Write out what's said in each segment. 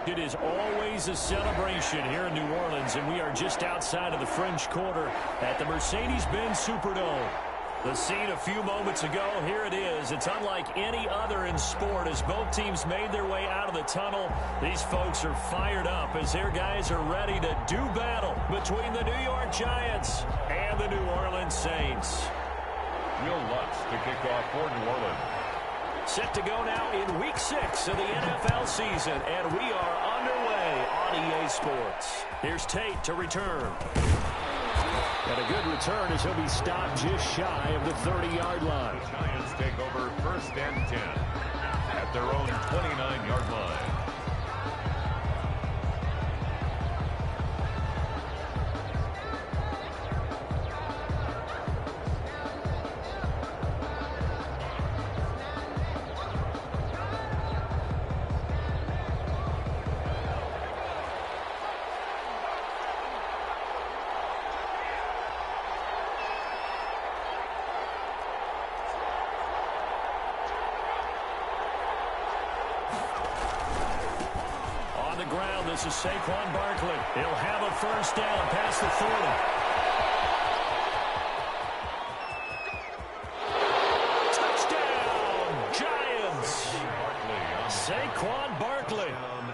It is always a celebration here in New Orleans, and we are just outside of the French Quarter at the Mercedes-Benz Superdome. The scene a few moments ago, here it is. It's unlike any other in sport as both teams made their way out of the tunnel. These folks are fired up as their guys are ready to do battle between the New York Giants and the New Orleans Saints. Will Lutz to kick off for New Orleans. Set to go now in Week 6 of the NFL season, and we are underway on EA Sports. Here's Tate to return. And a good return as he'll be stopped just shy of the 30-yard line. The Giants take over 1st and 10 at their own 29-yard line. This is Saquon Barkley. He'll have a first down past the 30. Touchdown, Giants! Saquon Barkley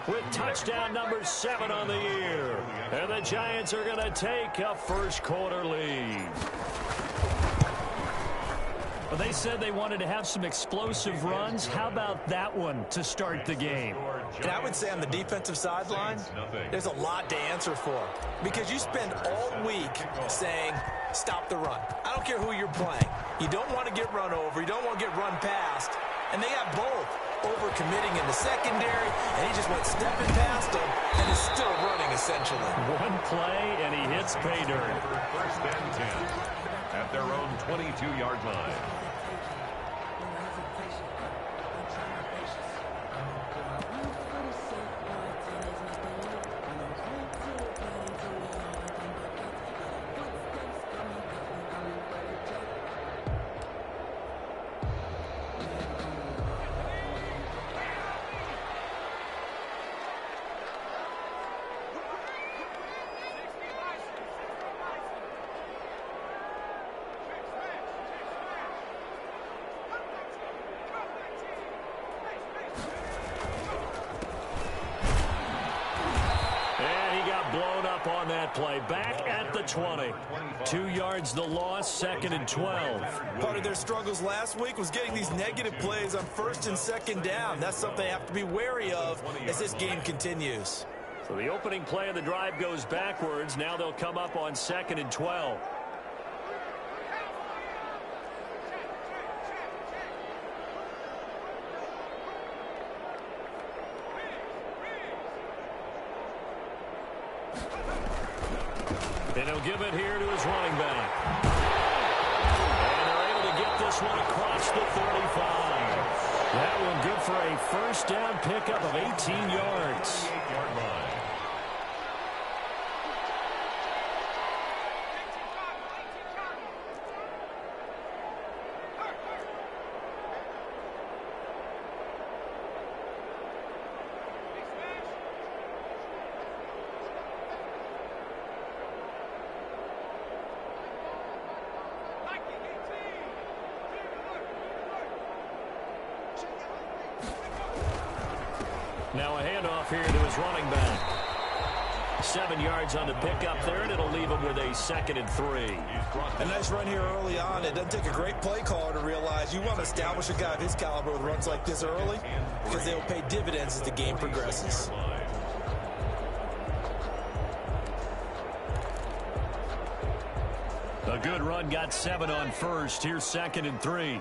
with touchdown number 7 on the year. And the Giants are going to take a first quarter lead. Well, they said they wanted to have some explosive runs. How about that one to start the game? And I would say on the defensive sideline, there's a lot to answer for. Because you spend all week saying, stop the run. I don't care who you're playing. You don't want to get run over. You don't want to get run past. And they have both. Over-committing in the secondary, and he just went stepping past them and is still running, essentially. One play, and he hits pay dirt. 1st and 10 at their own 22-yard line. On that play, back at the 20. 2 yards the loss, 2nd and 12. Part of their struggles last week was getting these negative plays on 1st and 2nd down. That's something they have to be wary of as this game continues. So the opening play of the drive goes backwards. Now they'll come up on 2nd and 12. And he'll give it here to his running back. And they're able to get this one across the 35. That one good for a first down pickup of 18 yards. Now a handoff here to his running back. 7 yards on the pickup there, and it'll leave him with a 2nd and 3. A nice run here early on. It doesn't take a great play caller to realize you want to establish a guy of his caliber with runs like this early because they will pay dividends as the game progresses. A good run, got 7 on first. Here's 2nd and 3.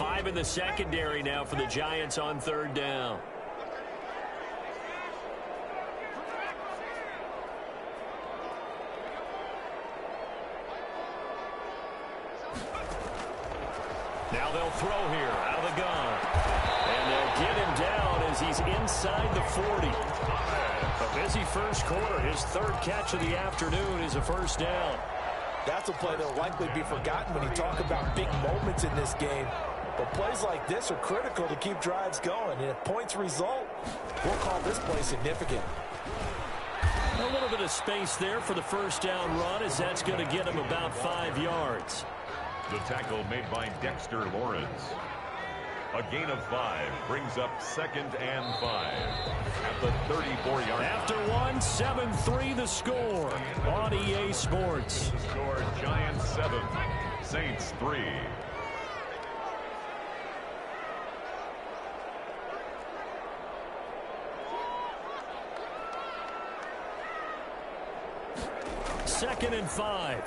5 in the secondary now for the Giants on 3rd down. Now they'll throw here out of the gun. And they'll get him down as he's inside the 40. A busy first quarter. His 3rd catch of the afternoon is a first down. That's a play that will likely be forgotten when you talk about big moments in this game. But plays like this are critical to keep drives going. And if points result, we'll call this play significant. A little bit of space there for the first down run, as that's going to get him about 5 yards. The tackle made by Dexter Lawrence. A gain of 5 brings up 2nd and 5 at the 34-yard line. After one, 7-3 the score on EA Sports. The score, Giants 7, Saints 3. Second and 5.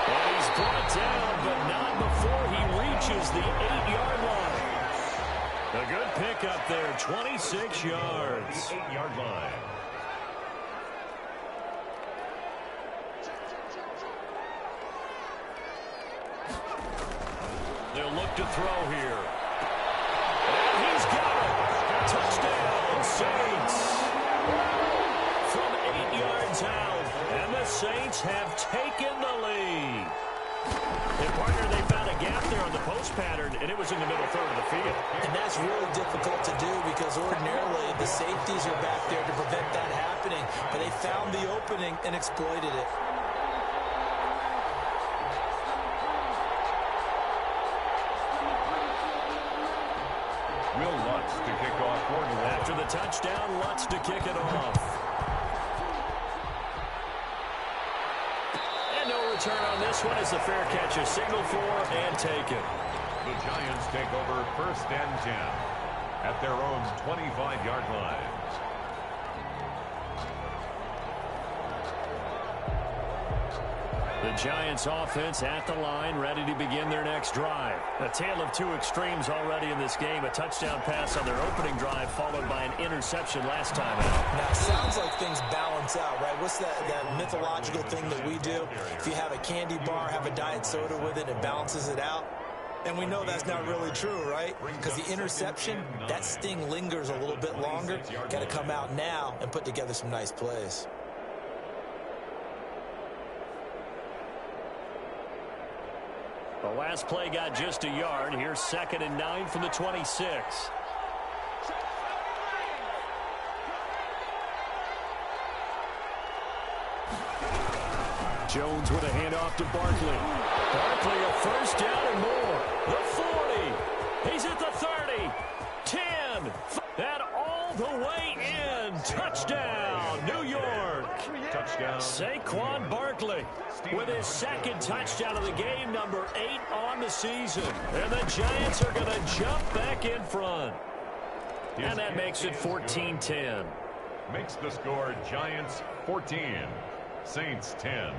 And he's brought down, but not before he reaches the 8-yard line. A good pickup there, 26 yards. The 8-yard line. They'll look to throw here. And he's got it. Touchdown, Saints. From 8 yards out, and the Saints have taken the lead. And, partner, they found a gap there on the post pattern, and it was in the middle third of the field. And that's really difficult to do because ordinarily the safeties are back there to prevent that happening. But they found the opening and exploited it. Will Lutz to kick off for New Orleans. After the touchdown, Lutz to kick it off. And no return on this one as the fair catch is signaled for and taken. The Giants take over 1st and 10 at their own 25-yard line. The Giants offense at the line, ready to begin their next drive. A tale of 2 extremes already in this game. A touchdown pass on their opening drive, followed by an interception last time out. Now, it sounds like things balance out, right? What's that mythological thing that we do? If you have a candy bar, have a diet soda with it, it balances it out. And we know that's not really true, right? Because the interception, that sting lingers a little bit longer. Got to come out now and put together some nice plays. The last play got just a yard. Here's 2nd and 9 from the 26. Jones with a handoff to Barkley. Barkley a first down and more. The 40. He's at the 30. 10. And all the way in. Touchdown, New York. Touchdown. Saquon Barkley with his 2nd touchdown of the game, number 8 on the season. And the Giants are going to jump back in front. And that makes it 14-10. Makes the score Giants 14, Saints 10.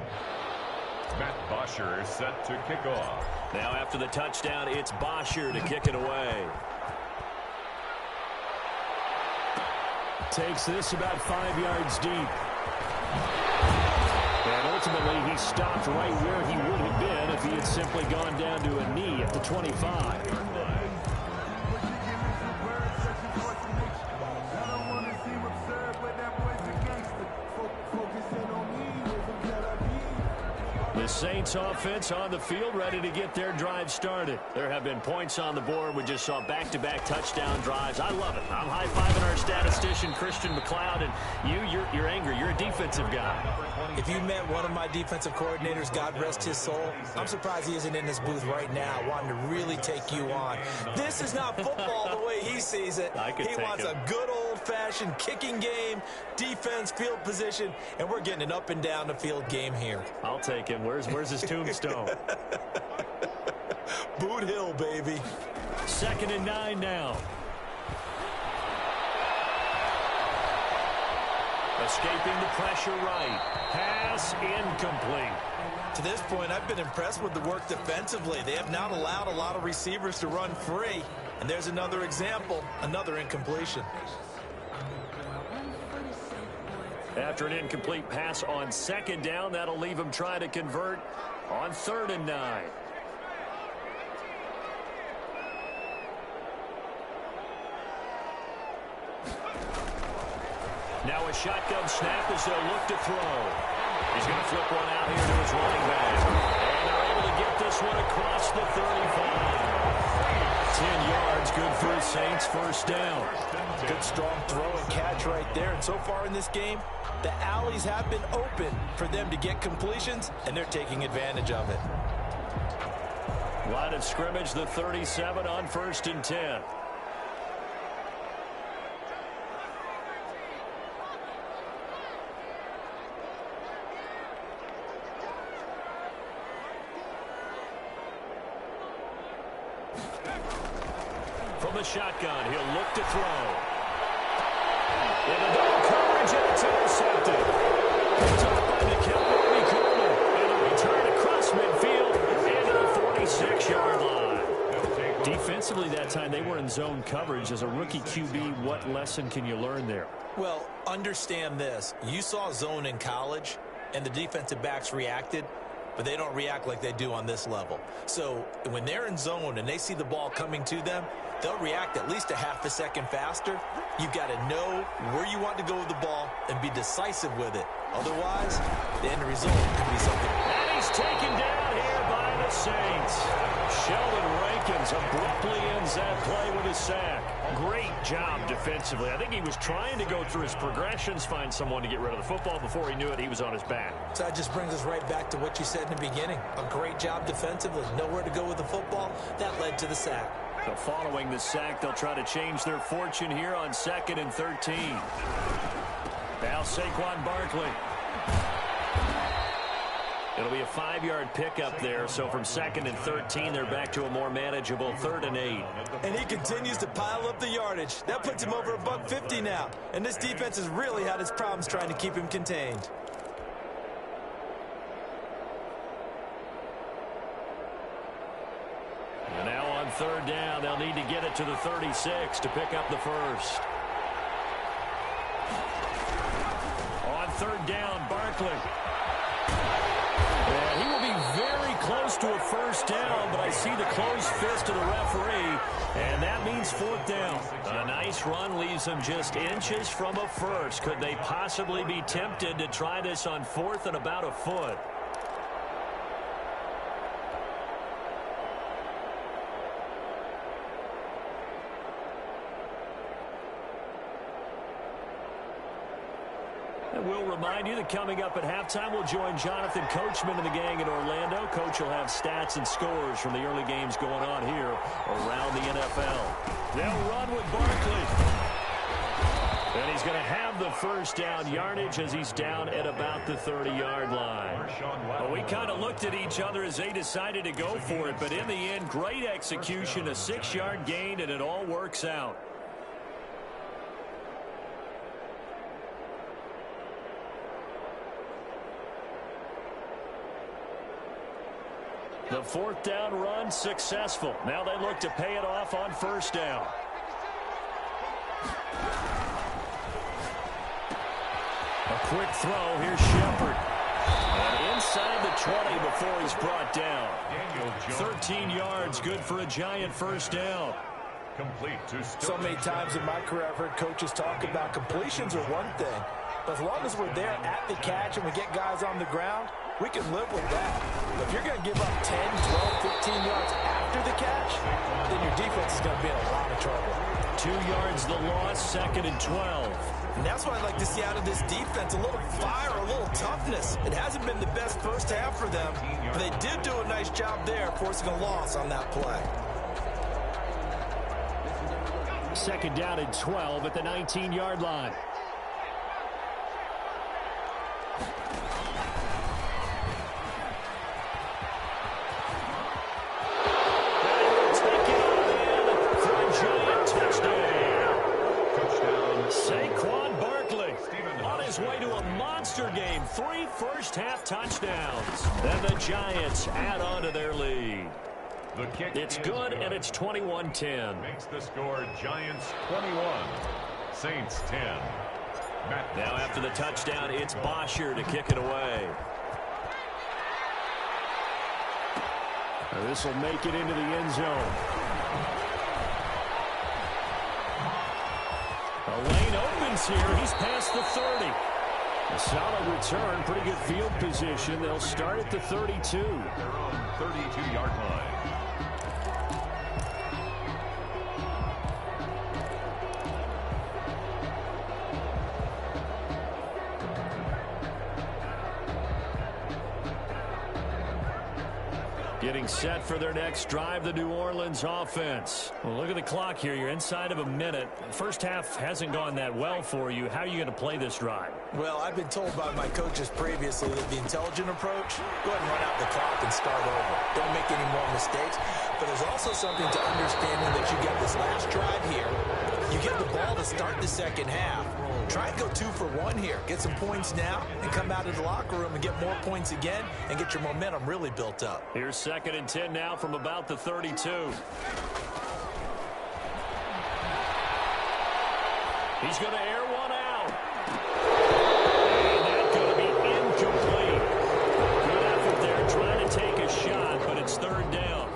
Matt Bosher is set to kick off. Now after the touchdown, it's Bosher to kick it away. Takes this about 5 yards deep. And ultimately, he stopped right where he would have been if he had simply gone down to a knee at the 25. The Saints offense on the field, ready to get their drive started. There have been points on the board. We just saw back-to-back touchdown drives. I love it. I'm high-fiving our statistician, Christian McLeod, and you're angry. You're a defensive guy. If you met one of my defensive coordinators, God rest his soul, I'm surprised he isn't in this booth right now wanting to really take you on. This is not football the way he sees it. He wants a good old-fashioned kicking game, defense, field position, and we're getting an up-and-down-the-field game here. I'll take him. Where's his tombstone? Boot Hill, baby. 2nd and 9 now. Escaping the pressure right. Pass incomplete. To this point, I've been impressed with the work defensively. They have not allowed a lot of receivers to run free. And there's another example, another incompletion. After an incomplete pass on second down, that'll leave him trying to convert on 3rd and 9. Now a shotgun snap as they'll look to throw. He's going to flip one out here to his running back. And they're able to get this one across the 35. 10 yards, good for the Saints, first down. Good strong throw and catch right there. And so far in this game, the alleys have been open for them to get completions, and they're taking advantage of it. Line of scrimmage, the 37 on 1st and 10. From the shotgun, he'll look to throw. In the double coverage, and it's intercepted. Picked up by Nikhil Coleman. And a return across midfield into the 46-yard line. Defensively that time, they were in zone coverage. As a rookie QB, what lesson can you learn there? Well, understand this. You saw zone in college, and the defensive backs reacted, but they don't react like they do on this level. So when they're in zone and they see the ball coming to them, they'll react at least a half a second faster. You've got to know where you want to go with the ball and be decisive with it. Otherwise, the end result could be something. And he's taken down here by the Saints. Sheldon Rankins abruptly ends that play with a sack. Great job defensively. I think he was trying to go through his progressions, find someone to get rid of the football. Before he knew it, he was on his back. So that just brings us right back to what you said in the beginning. A great job defensively. Nowhere to go with the football. That led to the sack. So following the sack, they'll try to change their fortune here on 2nd and 13. Now Saquon Barkley. It'll be a 5-yard pickup there. So from 2nd and 13, they're back to a more manageable 3rd and 8. And he continues to pile up the yardage. That puts him over $150 now. And this defense has really had its problems trying to keep him contained. And now on 3rd down, they'll need to get it to the 36 to pick up the first. On 3rd down, Barkley. And he will be very close to a first down, but I see the closed fist of the referee, and that means 4th down. A nice run leaves them just inches from a first. Could they possibly be tempted to try this on 4th and about a foot? And we'll remind you that coming up at halftime, we'll join Jonathan Coachman and the gang in Orlando. Coach will have stats and scores from the early games going on here around the NFL. They'll run with Barkley. And he's going to have the first down yardage as he's down at about the 30-yard line. Well, we kind of looked at each other as they decided to go for it, but in the end, great execution, a 6-yard gain, and it all works out. The 4th down run successful. Now they look to pay it off on 1st down. A quick throw. Here's Shepard. And inside the 20 before he's brought down. 13 yards, good for a giant first down. Complete to So many times in my career I've heard coaches talk about completions are one thing. But as long as we're there at the catch and we get guys on the ground, we can live with that. But if you're going to give up 10, 12, 15 yards after the catch, then your defense is going to be in a lot of trouble. 2 yards the loss, 2nd and 12. And that's what I'd like to see out of this defense, a little fire, a little toughness. It hasn't been the best first half for them, but they did do a nice job there, forcing a loss on that play. 2nd down and 12 at the 19-yard line. Saquon Barkley on his way first half touchdowns. And the Giants add on to their lead. The kick It's good, and it's 21-10. Makes the score Giants 21, Saints 10. Now after the touchdown, it's Bosher to kick it away. This will make it into the end zone. A lane opens here. He's past the 30. A solid return, pretty good field position. They'll start at the 32. Their own 32-yard line. Getting set for their next drive, the New Orleans offense. Well, look at the clock here. You're inside of a minute. First half hasn't gone that well for you. How are you going to play this drive? Well, I've been told by my coaches previously that the intelligent approach, go ahead and run out the clock and start over. Don't make any more mistakes. But there's also something to understanding that you get this last drive here. You get the ball to start the second half. Try and go 2 for 1 here. Get some points now and come out of the locker room and get more points again and get your momentum really built up. Here's 2nd and 10 now from about the 32. He's going to air one out. And that's going to be incomplete. Good effort there trying to take a shot, but it's 3rd down.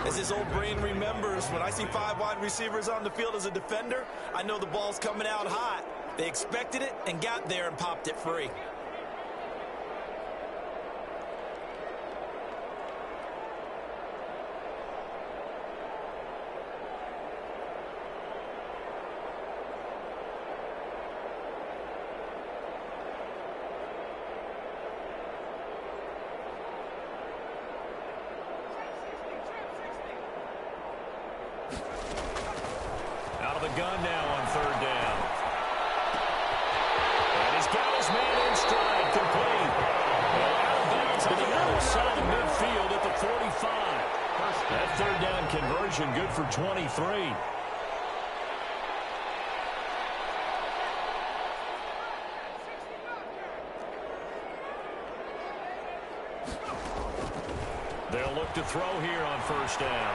As his old brain remembers, when I see 5 wide receivers on the field as a defender, I know the ball's coming out hot. They expected it and got there and popped it free. Out of the gun now on 3rd down. And he's got his man in stride, complete. And out of bounds to the other side of midfield at the 45. That 3rd down conversion good for 23. They'll look to throw here on 1st down.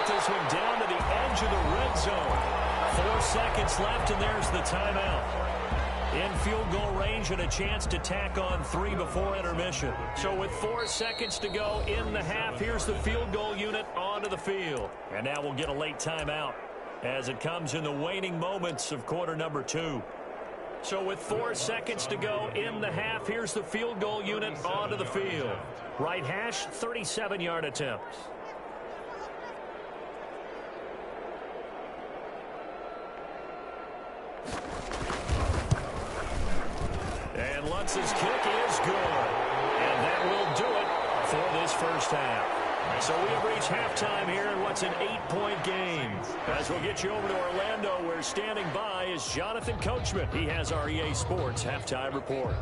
This one down to the edge of the red zone. 4 seconds left, and there's the timeout. In field goal range and a chance to tack on 3 before intermission. So with 4 seconds to go in the half, here's the field goal unit onto the field. And now we'll get a late timeout as it comes in the waning moments of quarter number 2. So with 4 seconds to go in the half, here's the field goal unit onto the field. Right hash, 37-yard attempt. And Lutz's kick is good. And that will do it for this first half. So we have reached halftime here in what's an 8-point game. As we'll get you over to Orlando, where standing by is Jonathan Coachman. He has our EA Sports halftime report.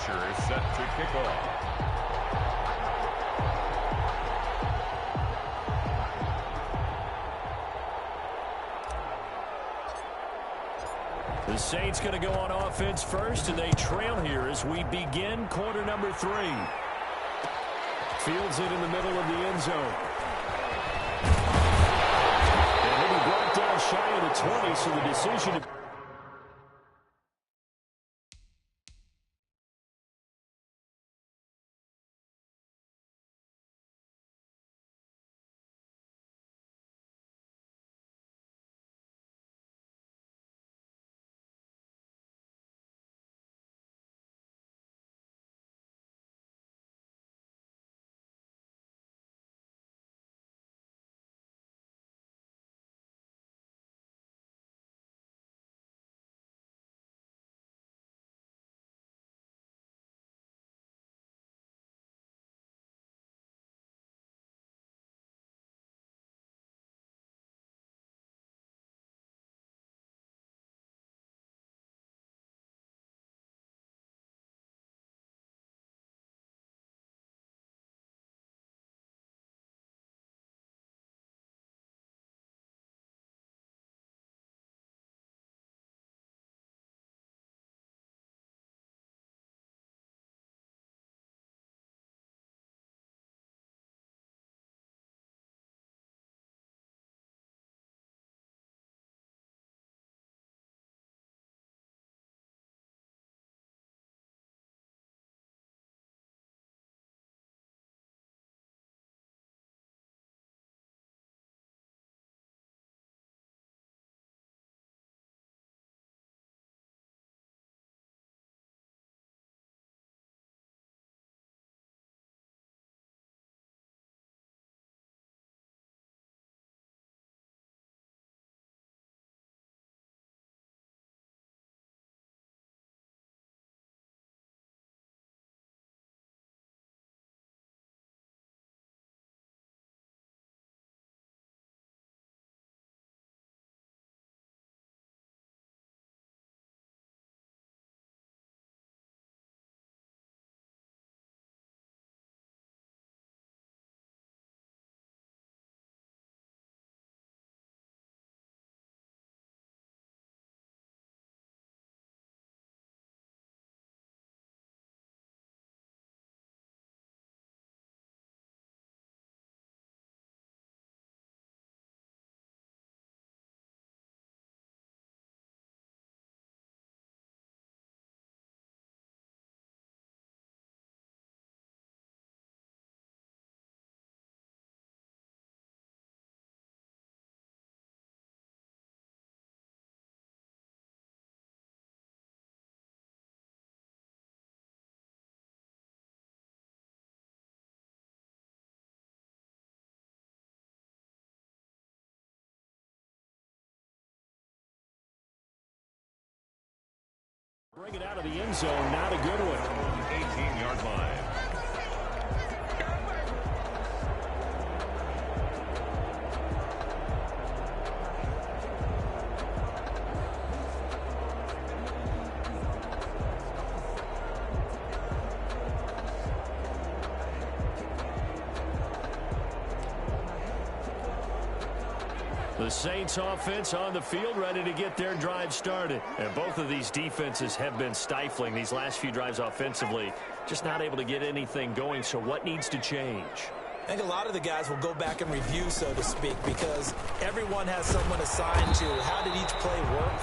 Is set to kick off. The Saints going to go on offense first, and they trail here as we begin quarter number 3. Fields it in the middle of the end zone. And he'll be brought down shy of the 20, so the decision to Bring it out of the end zone, not a good one. 18-yard line. The Saints offense on the field, ready to get their drive started. And both of these defenses have been stifling these last few drives offensively. Just not able to get anything going, so what needs to change? I think a lot of the guys will go back and review, so to speak, because everyone has someone assigned to how did each play work.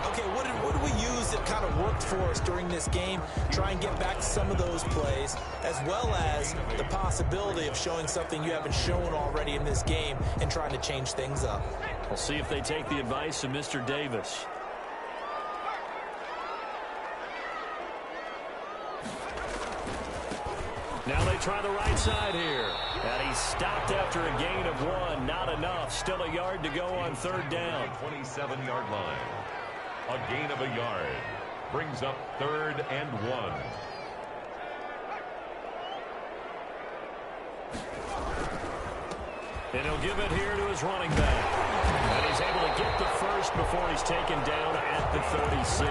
Okay, what did we use that kind of worked for us during this game? Try and get back to some of those plays, as well as the possibility of showing something you haven't shown already in this game and trying to change things up. We'll see if they take the advice of Mr. Davis. Now they try the right side here. And he's stopped after a gain of 1. Not enough. Still a yard to go on third down. 27-yard line. A gain of a yard. Brings up 3rd and 1. And he'll give it here to his running back. And he's able to get the first before he's taken down at the 36.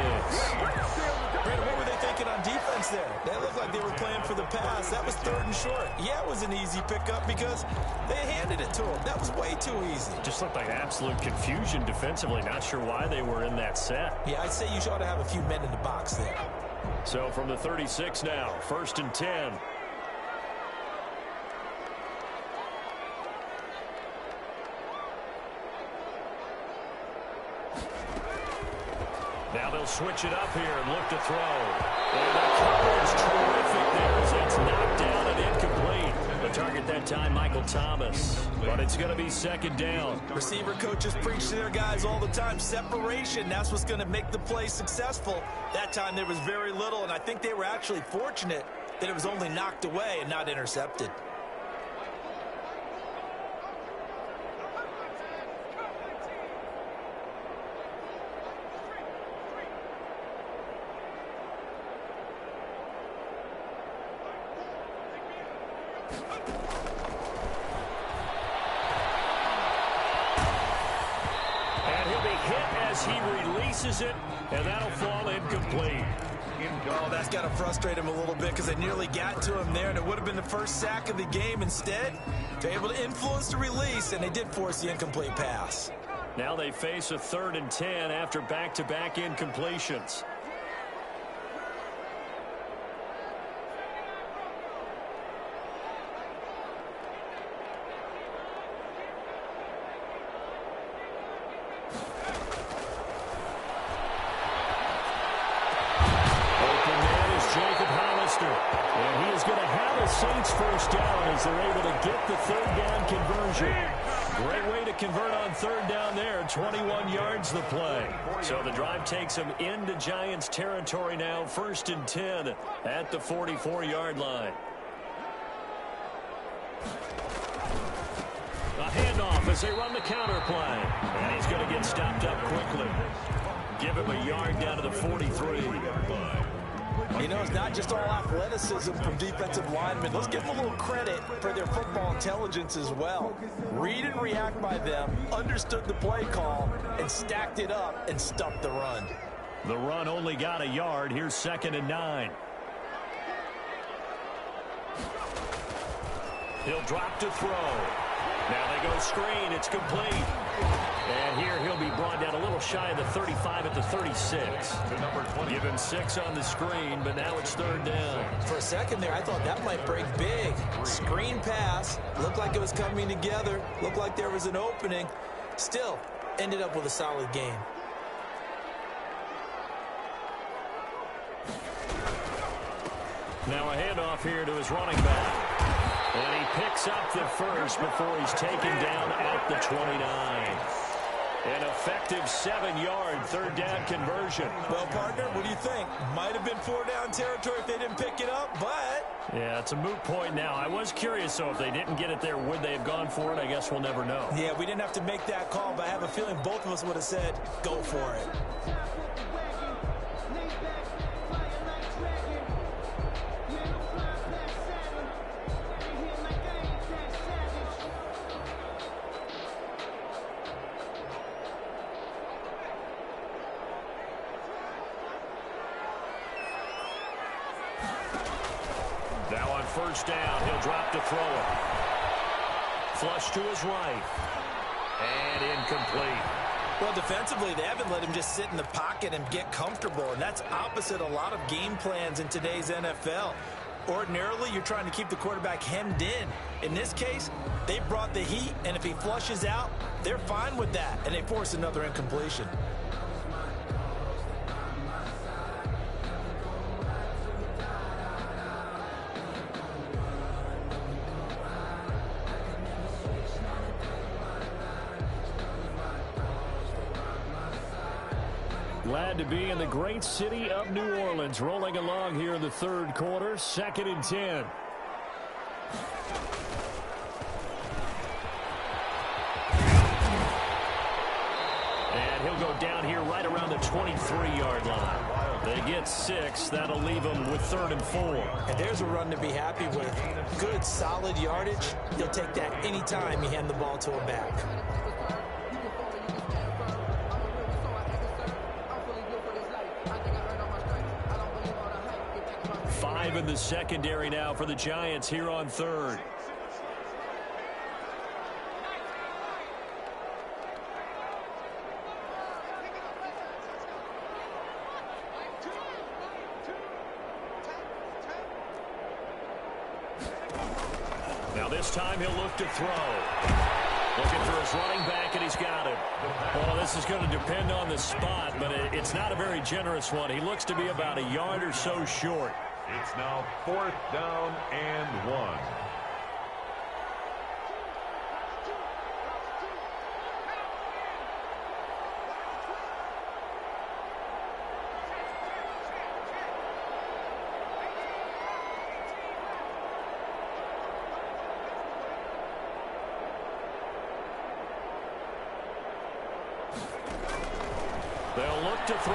Brandon, what were they thinking on defense there? That looked like they were playing for the pass. That was 3rd and short. Yeah, it was an easy pickup because they handed it to him. That was way too easy. Just looked like absolute confusion defensively. Not sure why they were in that set. Yeah, I'd say you ought to have a few men in the box there. So from the 36 now, 1st and 10. Now they'll switch it up here and look to throw. And the coverage terrific there as it's knocked down and incomplete. The target that time, Michael Thomas. But it's going to be 2nd down. Receiver coaches preach to their guys all the time. Separation, that's what's going to make the play successful. That time there was very little, and I think they were actually fortunate that it was only knocked away and not intercepted. It, and that'll fall incomplete. Oh, that's got to frustrate him a little bit because they nearly got to him there, and it would have been the first sack of the game. Instead, they're able to influence the release, and they did force the incomplete pass. Now they face a 3rd and 10 after back-to-back incompletions. And he is going to have a Saints first down as they're able to get the 3rd down conversion. Great way to convert on 3rd down there. 21 yards the play. So the drive takes them into Giants territory now. 1st and 10 at the 44-yard line. A handoff as they run the counter play. And he's going to get stopped up quickly. Give him a yard down to the 43. You know, it's not just all athleticism from defensive linemen. Let's give them a little credit for their football intelligence as well. Read and react by them, understood the play call, and stacked it up and stuffed the run. The run only got a yard. Here's 2nd and 9. He'll drop to throw. Now they go screen. It's complete. And here he'll be brought down a little shy of the 35 at the 36. To number 20. Give him 6 on the screen, but now it's 3rd down. For a second there, I thought that might break big. Screen pass. Looked like it was coming together. Looked like there was an opening. Still, ended up with a solid game. Now a handoff here to his running back. And he picks up the first before he's taken down at the 29. An effective 7-yard 3rd down conversion. Well, partner, what do you think? Might have been 4-down territory if they didn't pick it up, but... Yeah, it's a moot point now. I was curious, so if they didn't get it there, would they have gone for it? I guess we'll never know. Yeah, we didn't have to make that call, but I have a feeling both of us would have said, go for it. first down. He'll drop to throw it. Flush to his right. And incomplete. Well, defensively, they haven't let him just sit in the pocket and get comfortable, and that's opposite a lot of game plans in today's NFL. Ordinarily, you're trying to keep the quarterback hemmed in. In this case, they brought the heat, and if he flushes out, they're fine with that, and they force another incompletion. Glad to be in the great city of New Orleans, rolling along here in the third quarter, 2nd and 10. And he'll go down here right around the 23-yard line. They get 6. That'll leave them with 3rd and 4. And there's a run to be happy with. Good, solid yardage. He'll take that anytime you hand the ball to a back. 5 in the secondary now for the Giants here on 3rd. Now this time he'll look to throw. Looking for his running back, and he's got it. Well, this is going to depend on the spot, but it's not a very generous one. He looks to be about a yard or so short. It's now 4th down and 1. They'll look to throw.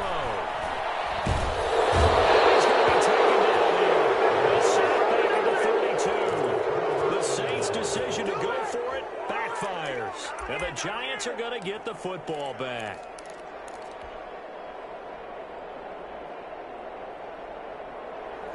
He's going to be taken down here. A sack back at the 32. The Saints' decision to go for it backfires. And the Giants are going to get the football back.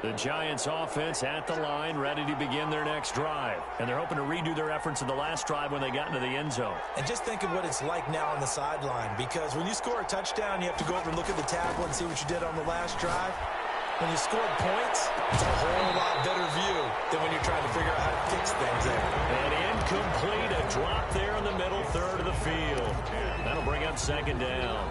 The Giants offense at the line, ready to begin their next drive. And they're hoping to redo their efforts in the last drive when they got into the end zone. And just think of what it's like now on the sideline, because when you score a touchdown, you have to go over and look at the tablet and see what you did on the last drive. When you scored points, it's a whole lot better view than when you're trying to figure out how to fix things there. And incomplete, a drop there in the middle third of the field. That'll bring up 2nd down.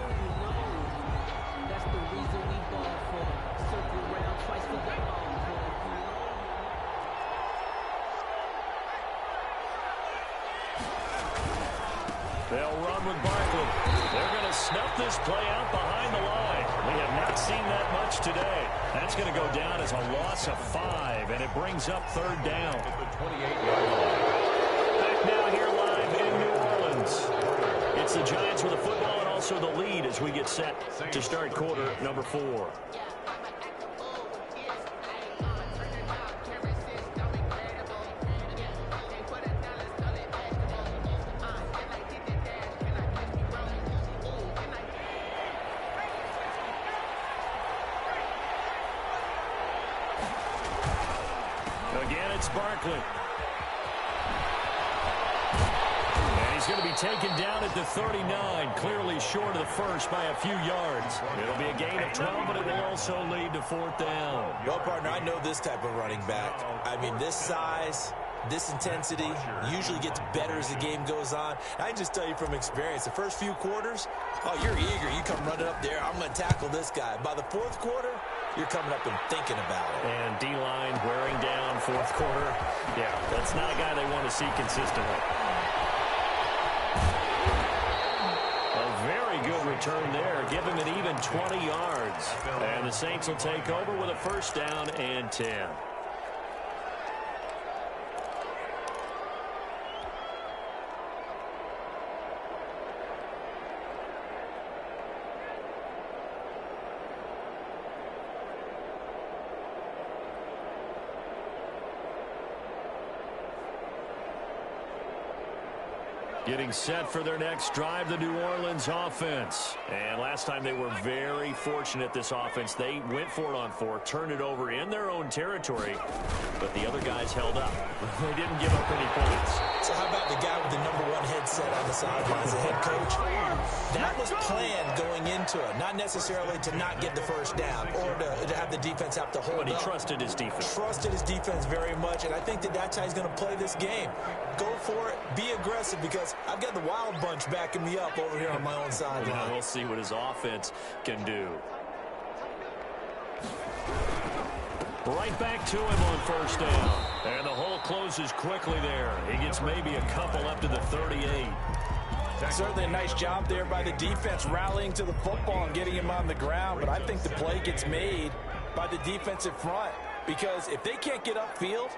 They'll run with Barkley. They're going to snuff this play out behind the line. We have not seen that much today. That's going to go down as a loss of 5, and it brings up 3rd down. At the 28-yard line. Back now here live in New Orleans. It's the Giants with the football and also the lead as we get set to start quarter number 4. Again, it's Barkley. And he's going to be taken down at the 39, clearly short of the first by a few yards. It'll be a gain of 12, but it will also lead to 4th down. Well, partner, I know this type of running back. I mean, this size, this intensity usually gets better as the game goes on. I can just tell you from experience, the first few quarters, oh, you're eager. You come running up there, I'm going to tackle this guy. By the 4th quarter, you're coming up and thinking about it. And D-line wearing down 4th quarter. Yeah, that's not a guy they want to see consistently. A very good return there. Give him an even 20 yards. And the Saints will take over with a 1st down and 10. Getting set for their next drive, the New Orleans offense. And last time they were very fortunate, this offense. They went for it on 4, turned it over in their own territory, but the other guys held up. They didn't give up any points. So how about the guy with the #1 headset on the sidelines, the head coach? That was planned going into it, not necessarily to not get the first down or to have the defense have to hold up. But he trusted his defense. Trusted his defense very much, and I think that's how he's going to play this game. Go for it, be aggressive, because I've got the wild bunch backing me up over here on my own sideline. We'll see what his offense can do. Right back to him on first down. And the hole closes quickly there. He gets maybe a couple up to the 38. Certainly a nice job there by the defense rallying to the football and getting him on the ground, but I think the play gets made by the defensive front, because if they can't get upfield,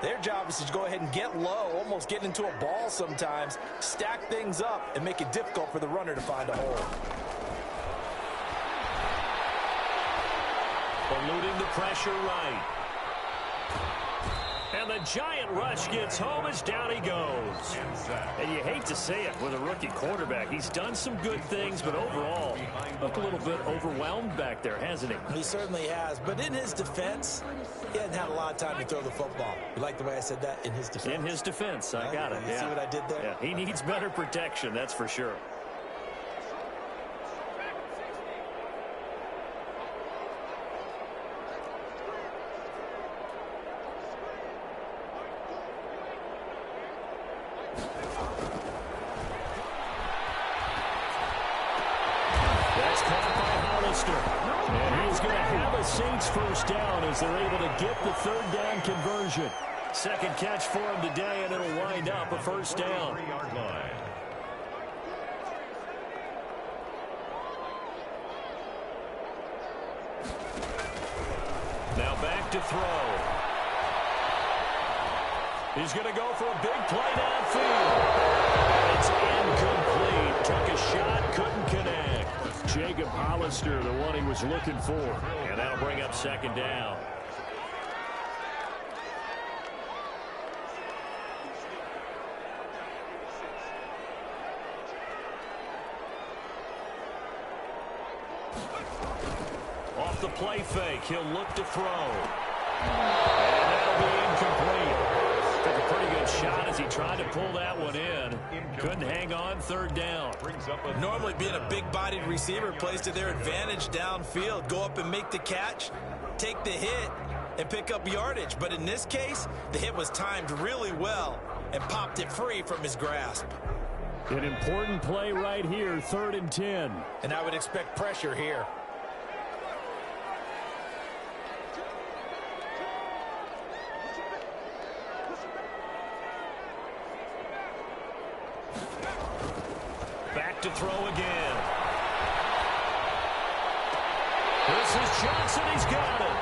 their job is to go ahead and get low, almost get into a ball sometimes, stack things up, and make it difficult for the runner to find a hole. Eluding the pressure right. And the giant rush gets home as down he goes. And you hate to say it with a rookie quarterback. He's done some good things, but overall, looked a little bit overwhelmed back there, hasn't he? He certainly has. But in his defense, he hasn't had a lot of time to throw the football. You like the way I said that? In his defense? In his defense. I got it. You see what I did there? Yeah, he needs better protection, that's for sure. And he's going to have a Saints first down as they're able to get the third down conversion. Second catch for him today, and it'll wind up a first down. Now back to throw. He's going to go for a big play downfield. It's incomplete. Took a shot, couldn't connect. Jacob Hollister, the one he was looking for. And that'll bring up second down. Off the play fake, he'll look to throw. And that'll be incomplete. Took a pretty good shot as he tried to pull that one in. Couldn't hang on, third down. Normally being a big-bodied receiver plays to their advantage downfield. Go up and make the catch, take the hit, and pick up yardage. But in this case, the hit was timed really well and popped it free from his grasp. An important play right here, 3rd and 10. And I would expect pressure here. Back to throw again. This is Johnson. He's got it.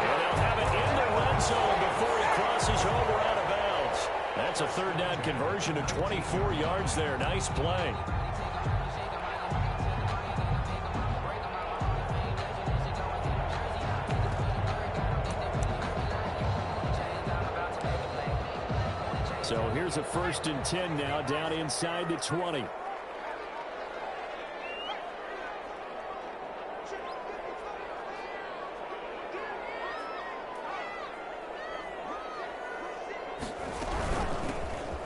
And they'll have it in the red zone before he crosses over out of bounds. That's a third down conversion of 24 yards there. Nice play. So here's a 1st and 10 now, down inside the 20.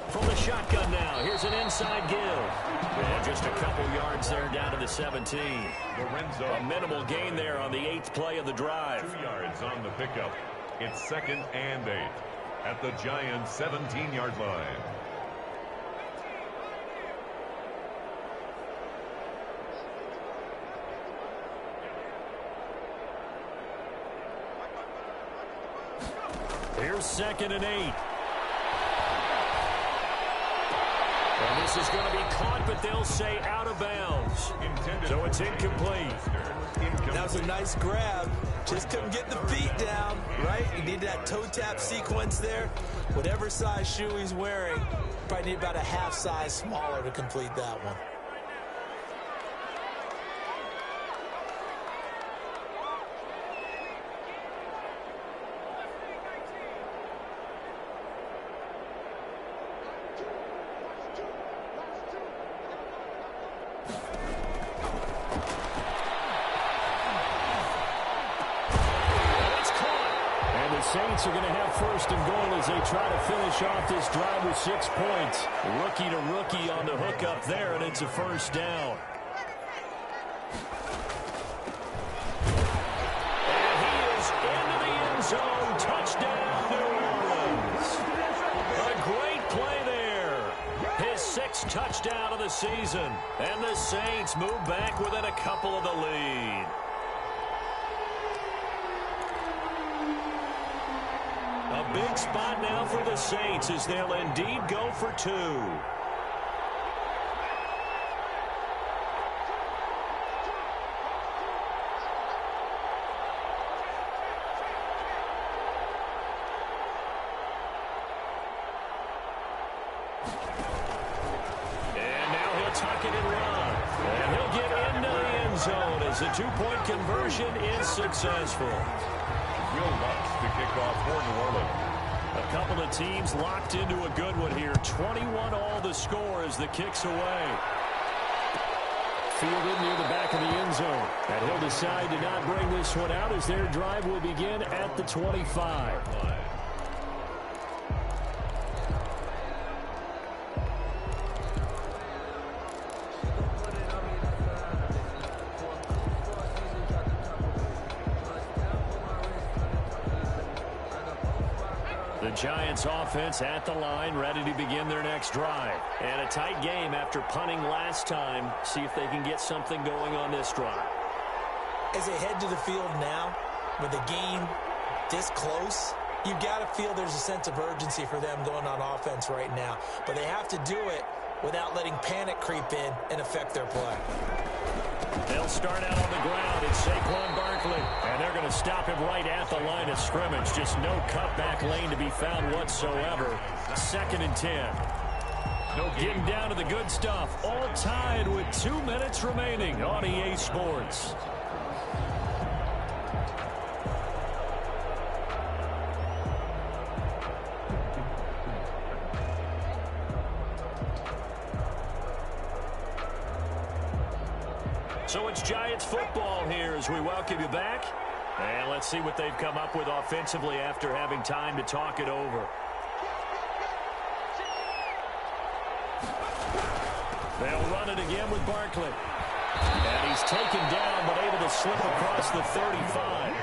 From the shotgun now, here's an inside give. And just a couple yards there down to the 17. A minimal gain there on the 8th play of the drive. 2 yards on the pickup. It's 2nd and 8 at the Giants' 17-yard line. Here's 2nd and 8. And this is going to be caught, but they'll say out of bounds. So it's incomplete. That was a nice grab. Just couldn't get the feet down, right? You need that toe tap sequence there. Whatever size shoe he's wearing, probably need about a half size smaller to complete that one. Saints are going to have first and goal as they try to finish off this drive with 6 points. Rookie to rookie on the hook up there, and it's a first down. And he is into the end zone. Touchdown, New Orleans. A great play there. His 6th touchdown of the season. And the Saints move back within a couple of the lead. A big spot now for the Saints as they'll indeed go for 2. And now he'll tuck it and run. And he'll get into the end zone as the 2-point conversion is successful. Will Lutz to kick off for New Orleans. A couple of teams locked into a good one here. 21 all the score as the kick's away. Fielded near the back of the end zone. And he'll decide to not bring this one out as their drive will begin at the 25. The Giants offense at the line, ready to begin their next drive. And a tight game after punting last time. See if they can get something going on this drive. As they head to the field now, with the game this close, you've got to feel there's a sense of urgency for them going on offense right now. But they have to do it without letting panic creep in and affect their play. They'll start out on the ground. It's Saquon Barkley. And they're going to him right at the line of scrimmage. Just no cutback lane to be found whatsoever. 2nd and 10. Getting down to the good stuff. All tied with 2 minutes remaining on EA Sports. So it's Giants football here as we welcome you back. And let's see what they've come up with offensively after having time to talk it over. They'll run it again with Barkley. And he's taken down but able to slip across the 35.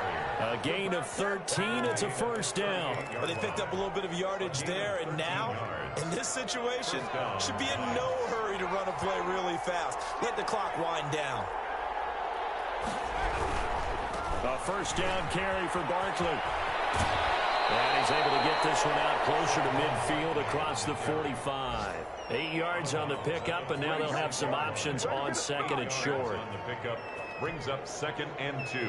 A gain of 13. It's a first down. But they picked up a little bit of yardage there, and now, in this situation, should be in no hurry to run a play really fast. Let the clock wind down. A first down carry for Barkley. And he's able to get this one out closer to midfield across the 45. 8 yards on the pickup, and now they'll have some options on 2nd and short. On the pickup brings up 2nd and 2.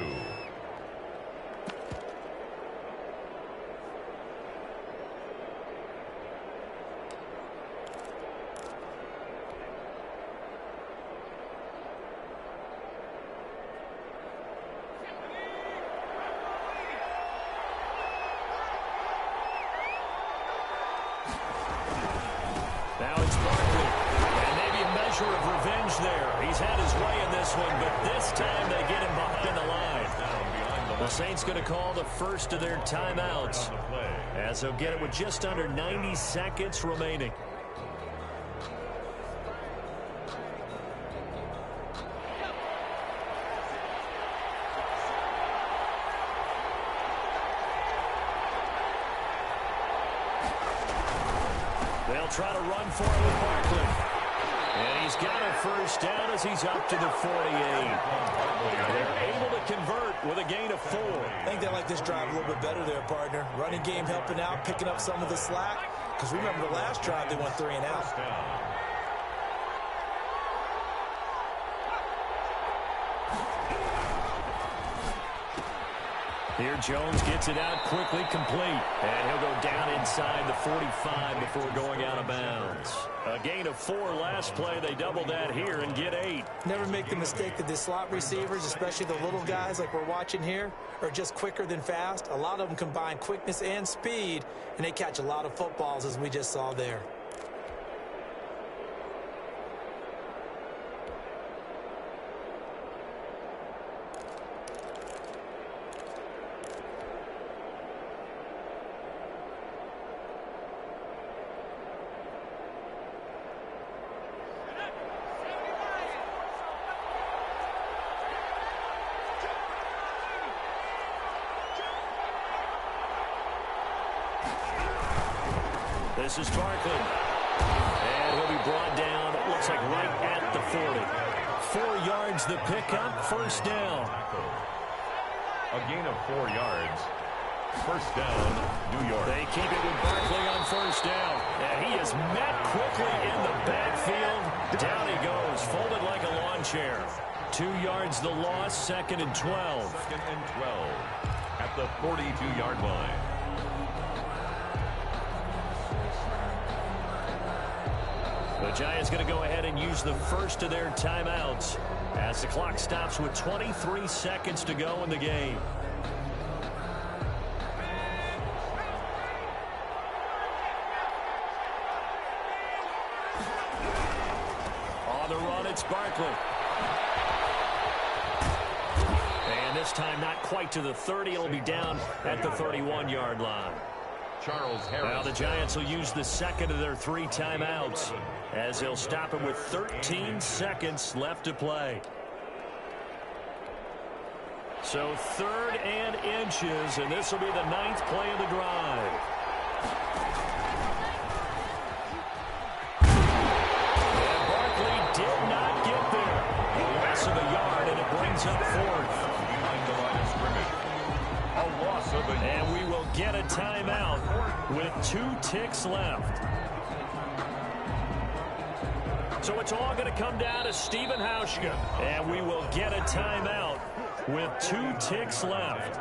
Now it's Barkley. And maybe a measure of revenge there. He's had his way in this one, but this time they get him behind the line. The Saints going to call the first of their timeouts as they'll get it with just under 90 seconds remaining. They'll try to run for it with Barkley. And he's got a first down as he's up to the 48. They're able to convert with a gain of 4. I think they like this drive a little bit better there, partner. Running game helping out, picking up some of the slack. Because remember the last drive, they went 3 and out. Here Jones gets it out quickly, complete. And he'll go down inside the 45 before going out of bounds. A gain of 4 last play. They double that here and get 8. Never make the mistake that the slot receivers, especially the little guys like we're watching here, are just quicker than fast. A lot of them combine quickness and speed, and they catch a lot of footballs as we just saw there. This is Barkley. And he'll be brought down, it looks like right at the 40. 4 yards the pickup, first down. A gain of 4 yards. First down, New York. They keep it with Barkley on first down. And he is met quickly in the backfield. Down he goes, folded like a lawn chair. 2 yards the loss, second and 12. Second and 12 at the 42-yard line. The Giants going to go ahead and use the first of their timeouts as the clock stops with 23 seconds to go in the game. On the run, it's Barkley. And this time not quite to the 30. It'll be down at the 31-yard line. Charles Harris. Now the Giants will use the second of their 3 timeouts as they'll stop it with 13 seconds left to play. So 3rd and inches, and this will be the 9th play of the drive. And Barkley did not get there. A loss of a yard, and it brings up 4th. Behind the line of scrimmage. A loss of a yard. And we will get a timeout with 2 ticks left. So it's all going to come down to Stephen Hauschka. And we will get a timeout with 2 ticks left.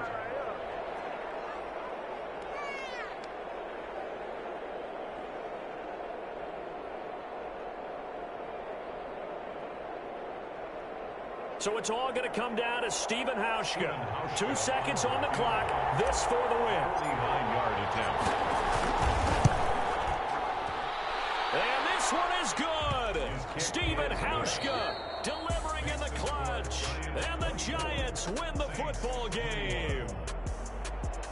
So it's all going to come down to Stephen Hauschka. 2 seconds on the clock. This for the win. 49-yard attempt. And this one is good. Stephen Hauschka delivering in the clutch. And the Giants win the football game.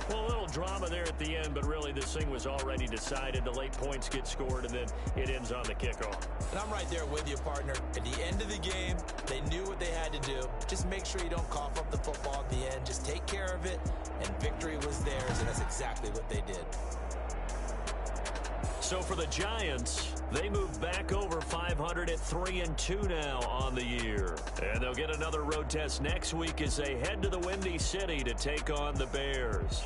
Well, a little drama there at the end, but really this thing was already decided. The late points get scored, and then it ends on the kickoff. And I'm right there with you, partner. At the end of the game, they knew what they had to do. Just make sure you don't cough up the football at the end. Just take care of it, and victory was theirs, and that's exactly what they did. So for the Giants, they move back over 500 at 3-2 now on the year. And they'll get another road test next week as they head to the Windy City to take on the Bears.